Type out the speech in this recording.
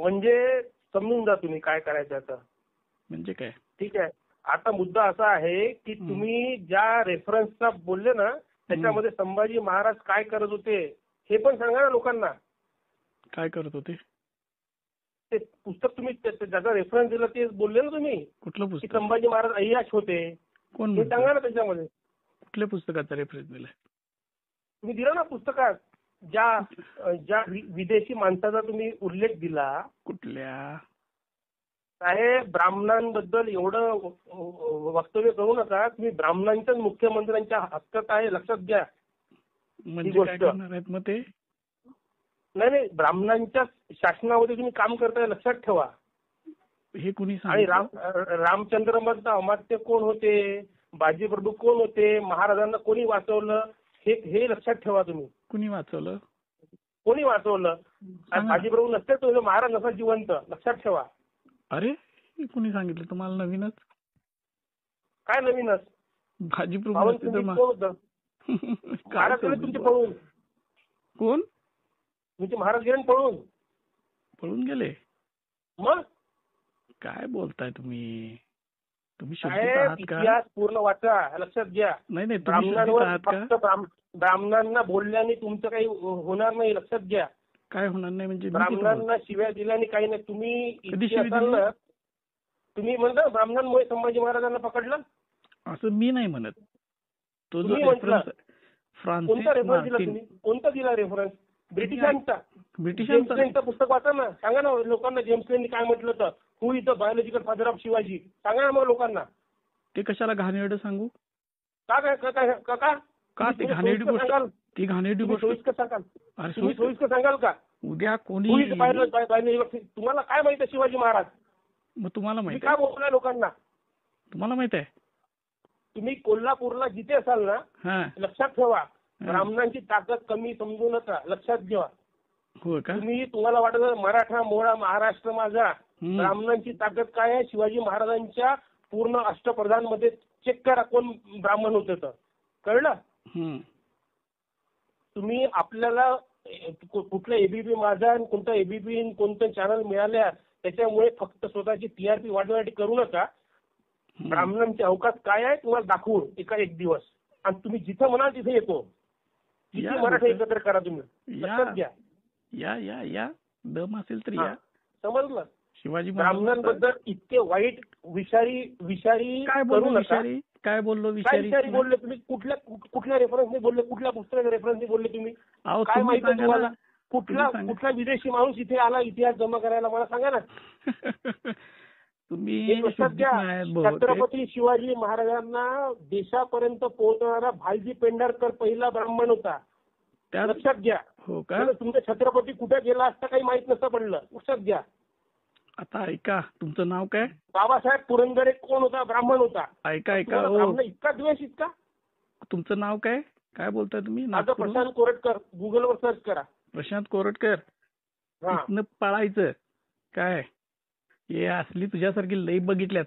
म्हणजे समजून जा तुम्ही काय करायचं आता. म्हणजे काय? ठीक आहे. आता मुद्दा असा आहे की तुम्ही ज्या रेफरन्सचा बोलले ना त्याच्यामध्ये संभाजी महाराज काय करत होते हे पण सांगा ना लोकांना. काय करत होते? ते पुस्तक तुम्ही ज्याचा रेफरन्स दिला ते बोलले ना तुम्ही. कुठलं की पुस्तक? संभाजी महाराज अय्याश होते. कोण हे सांगा ना त्याच्यामध्ये. कुठल्या पुस्तकाचा रेफरन्स दिलाय? तुम्ही दिला ना पुस्तकात ज्या विदेशी माणसाचा तुम्ही उल्लेख दिला. कुठल्या? साहेब ब्राह्मणांबद्दल एवढं वक्तव्य करू नका. तुम्ही ब्राह्मणांच्याच मुख्यमंत्र्यांच्या हक्कात आहे लक्षात घ्या. म्हणजे काय करणार आहेत मग ते? नाही ब्राह्मणांच्या शासनामध्ये तुम्ही काम करताय लक्षात ठेवा. हे कुणी आणि सांगितलं? रामचंद्र मधलं अमात्य कोण होते, बाजीप्रभू कोण होते, महाराजांना कोणी वाचवलं हे लक्षात ठेवा तुम्ही. कुणी वाचवलं? कोणी वाचवलं? बाजीप्रभू नसते तो महाराज नसा जिवंत लक्षात ठेवा. अरे हे कुणी सांगितलं तुम्हाला? नवीनच? काय नवीनच? बाजीप्रभू नसते तर महाराज गेले तुमचे पळून. कोण? तुमचे महाराज गेले पळून. पळून गेले? मग काय बोलताय तुम्ही? तुम्ही इतिहास पूर्ण वाचा लक्षात घ्या. नाही ब्राह्मणांवर फक्त ब्राह्मणांना बोलल्याने तुमचं काही होणार नाही लक्षात घ्या. काय होणार नाही म्हणजे? ब्राह्मणांना शिव्या दिल्याने काही नाही. तुम्ही म्हणता ब्राह्मणांमुळे संभाजी महाराजांना पकडलं असं मी नाही म्हणत. तो जो कोणता रेफरन्स दिला तुम्ही? कोणता दिला रेफरन्स? ब्रिटिशांचा. जेम्स पुस्तक वाचा ना. सांगा ना लोकांना जेम्स लेननी काय म्हटलं होतं. Who is the biological father of Shivaji. सांगा ना मग लोकांना. ते कशाला घाणेरडं सांगू? का ती घाणेरडी गोष्ट? ती घाणेरडी गोष्ट सोयीस्कर सांगाल? तुम्ही सोयीस्कर सांगाल का? उद्या कोणी तुम्हाला काय माहिती शिवाजी महाराज? मग तुम्हाला माहिती काय बोललाय लोकांना? तुम्हाला माहित आहे? तुम्ही कोल्हापूरला जिथे असाल ना लक्षात ठेवा ब्राह्मणांची ताकद कमी समजू नका लक्षात घ्या. हो का? तुम्हाला वाटत मराठा मोळा महाराष्ट्र माझा. ब्राह्मणांची ताकद काय आहे? शिवाजी महाराजांच्या पूर्ण अष्टप्रधान मध्ये चेक करा कोण ब्राह्मण होते तर कळलं. तुम्ही आपल्याला कुठलं एबीपी माझा कोणतं एबीपी कोणतं चॅनल मिळाल्या त्याच्यामुळे फक्त स्वतःची टीआरपी वाढवण्यासाठी करू नका. ब्राह्मणांचे अवकाश काय आहे तुम्हाला दाखवून एक दिवस. आणि तुम्ही जिथं म्हणाल तिथे येतो. किती मराठा एकत्र करा तुम्ही लक्षात घ्या. या दम असेल तर या. समजलं? शिवाजी ब्राह्मणांबद्दल इतके वाईट विषारी काय बोललो? काय बोललो? विषारी बोलले तुम्ही? कुठल्या रेफरन्सने बोलले? कुठल्या पुस्तकाच्या रेफरन्सने बोलले तुम्ही? काय माहिती तुम्हाला? कुठला विदेशी माणूस इथे आला इतिहास जमा करायला मला सांगा ना. तुम्ही छत्रपती शिवाजी महाराजांना देशापर्यंत पोहोचणारा भालजी पेंढारकर पहिला ब्राह्मण होता लक्षात घ्या. हो का? तुमचा छत्रपती कुठे गेला असता काही माहित नसतं पडलं लक्षात घ्या. आता ऐका तुमचं नाव काय? बाबासाहेब पुरंदरे कोण होता? ब्राह्मण होता. ऐका इतका द्वेष इतका. तुमचं नाव काय? काय बोलताय तुम्ही? माझं प्रशांत कोरटकर. गुगलवर सर्च करा. प्रशांत कोरटकर. पळायचं काय? हे असली तुझ्यासारखी लई बघितल्यात.